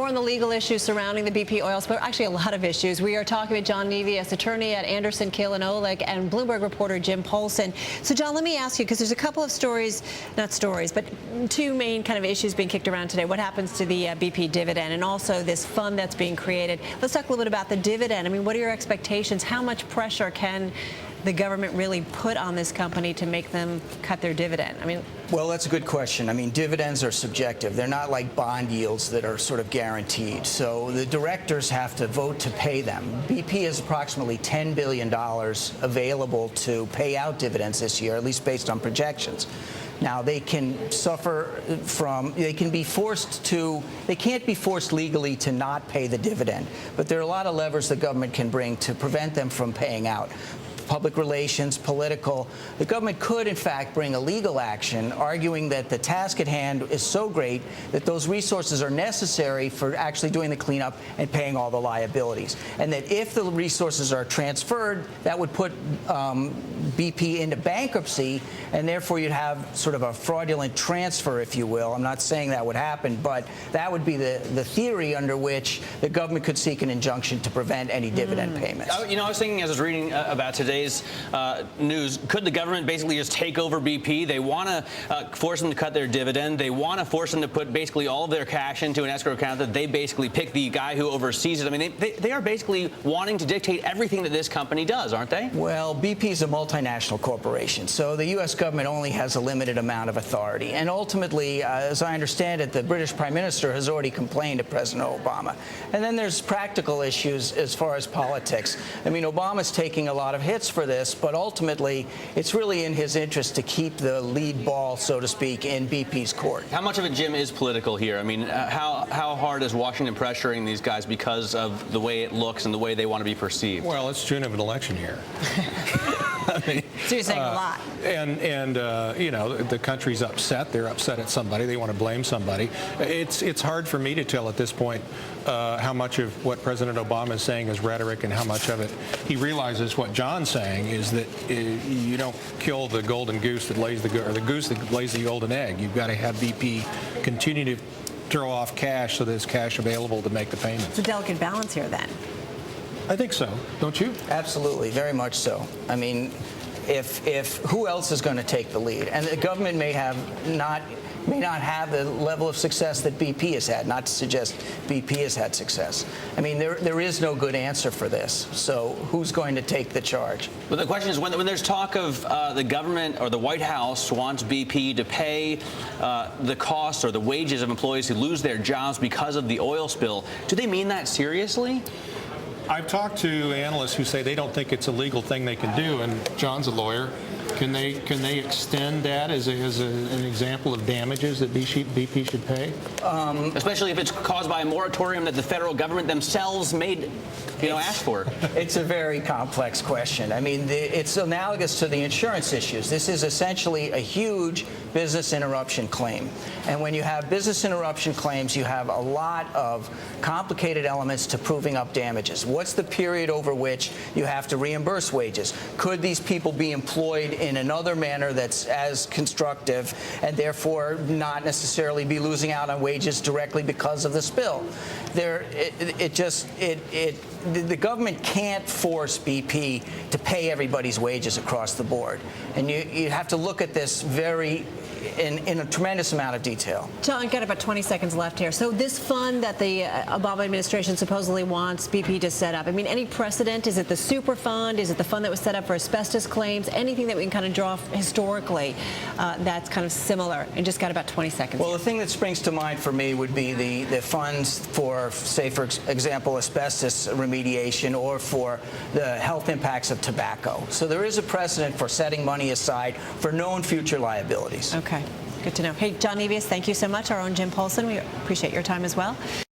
more on the legal issues surrounding the BP oil spill. Actually, a lot of issues. We are talking with John Nevius, attorney at Anderson Kill Olick, and Bloomberg reporter Jim Polson. So, John, let me ask you, because there's a couple of stories, not stories, but two main kind of issues being kicked around today. What happens to the BP dividend, and also this fund that's being created. Let's talk a little bit about the dividend. I mean, what are your expectations? How much pressure can the government really put on this company to make them cut their dividend? I mean, well, that's a good question. I mean, dividends are subjective. They're not like bond yields that are sort of guaranteed. So the directors have to vote to pay them. BP has approximately $10 billion available to pay out dividends this year, at least based on projections. Now, they can suffer from, they can't be forced legally to not pay the dividend. But there are a lot of levers the government can bring to prevent them from paying out. Public relations, political. The government could, in fact, bring a legal action arguing that the task at hand is so great that those resources are necessary for actually doing the cleanup and paying all the liabilities. And that if the resources are transferred, that would put BP into bankruptcy, and therefore you'd have sort of a fraudulent transfer, if you will. I'm not saying that would happen, but that would be the theory under which the government could seek an injunction to prevent any dividend payments. You know, I was thinking as I was reading about today's news, could the government basically just take over BP? They want to force them to cut their dividend. They want to force them to put basically all of their cash into an escrow account that they basically pick the guy who oversees it. I mean, they are basically wanting to dictate everything that this company does, aren't they? Well, BP is a multinational corporation, so the U.S. government only has a limited amount of authority. And ultimately, as I understand it, the British Prime Minister has already complained to President Obama. And then there's practical issues as far as politics. I mean, Obama's taking a lot of hits for this, but ultimately it's really in his interest to keep the lead ball, so to speak, in BP's court. How much of it, Jim, is political here? I mean, how hard is Washington pressuring these guys because of the way it looks and the way they want to be perceived? Well, it's June of an election year. I mean, so you're saying a lot. And you know, the country's upset. They're upset at somebody. They want to blame somebody. It's hard for me to tell at this point how much of what President Obama is saying is rhetoric and how much of it he realizes what John's saying is that you don't kill the golden goose that lays the goose that lays the golden egg. You've got to have BP continue to throw off cash so there's cash available to make the payments. It's a delicate balance here, then. I think so, don't you? Absolutely, very much so. I mean, if who else is going to take the lead? And the government may not have the level of success that BP has had, not to suggest BP has had success. I mean, there is no good answer for this. So who's going to take the charge? But the question is, when there's talk of the government or the White House wants BP to pay the costs or the wages of employees who lose their jobs because of the oil spill, do they mean that seriously? I've talked to analysts who say they don't think it's a legal thing they can do, and John's a lawyer. Can they extend that as an example of damages that BP should pay? Especially if it's caused by a moratorium that the federal government themselves made, asked for. It's a very complex question. I mean, it's analogous to the insurance issues. This is essentially a huge business interruption claim. And when you have business interruption claims, you have a lot of complicated elements to proving up damages. What's the period over which you have to reimburse wages? Could these people be employed in another manner that's as constructive and therefore not necessarily be losing out on wages directly because of the spill? The government can't force BP to pay everybody's wages across the board. And you have to look at this in a tremendous amount of detail. John, I've got about 20 seconds left here. So this fund that the Obama administration supposedly wants BP to set up, I mean, any precedent? Is it the super fund? Is it the fund that was set up for asbestos claims? Anything that we can kind of draw historically that's kind of similar? And just got about 20 seconds. Well, the thing that springs to mind for me would be the funds for, say, for example, asbestos remediation or for the health impacts of tobacco. So there is a precedent for setting money aside for known future liabilities. Okay. Good to know. Hey, John Nevius, thank you so much. Our own Jim Polson, we appreciate your time as well.